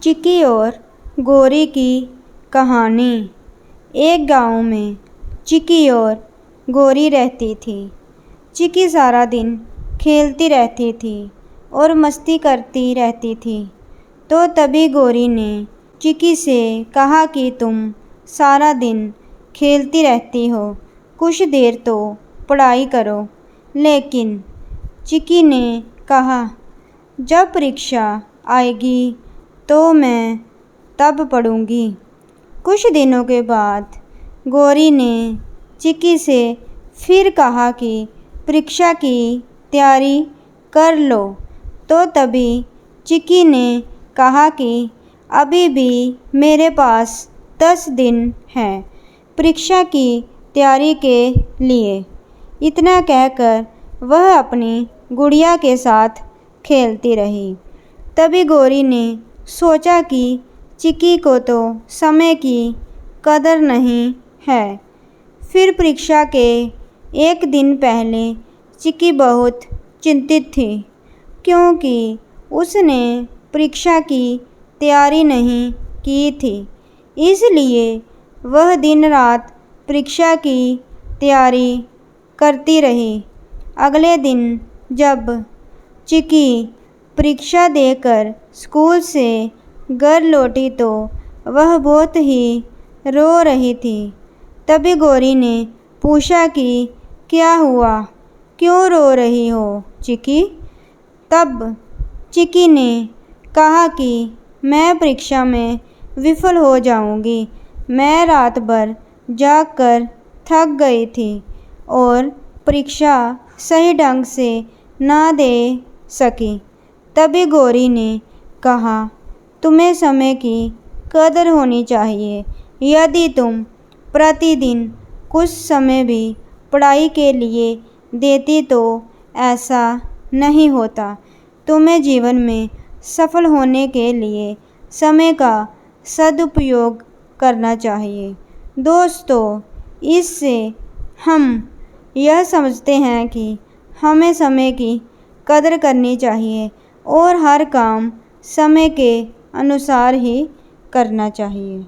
चिकी और गोरी की कहानी। एक गांव में चिकी और गोरी रहती थी। चिकी सारा दिन खेलती रहती थी और मस्ती करती रहती थी। तो तभी गोरी ने चिकी से कहा कि तुम सारा दिन खेलती रहती हो, कुछ देर तो पढ़ाई करो। लेकिन चिकी ने कहा, जब परीक्षा आएगी तो मैं तब पढ़ूंगी। कुछ दिनों के बाद गोरी ने चिकी से फिर कहा कि परीक्षा की तैयारी कर लो। तो तभी चिकी ने कहा कि अभी भी मेरे पास 10 दिन हैं परीक्षा की तैयारी के लिए। इतना कहकर वह अपनी गुड़िया के साथ खेलती रही। तभी गोरी ने सोचा कि चिकी को तो समय की कदर नहीं है। फिर परीक्षा के एक दिन पहले चिकी बहुत चिंतित थी, क्योंकि उसने परीक्षा की तैयारी नहीं की थी। इसलिए वह दिन रात परीक्षा की तैयारी करती रही। अगले दिन जब चिकी परीक्षा देकर स्कूल से घर लौटी तो वह बहुत ही रो रही थी। तभी गोरी ने पूछा कि क्या हुआ, क्यों रो रही हो चिकी? तब चिकी ने कहा कि मैं परीक्षा में विफल हो जाऊंगी। मैं रात भर जागकर थक गई थी और परीक्षा सही ढंग से ना दे सकी। तभी गोरी ने कहा, तुम्हें समय की कदर होनी चाहिए। यदि तुम प्रतिदिन कुछ समय भी पढ़ाई के लिए देती तो ऐसा नहीं होता। तुम्हें जीवन में सफल होने के लिए समय का सदुपयोग करना चाहिए। दोस्तों, इससे हम यह समझते हैं कि हमें समय की कदर करनी चाहिए और हर काम समय के अनुसार ही करना चाहिए।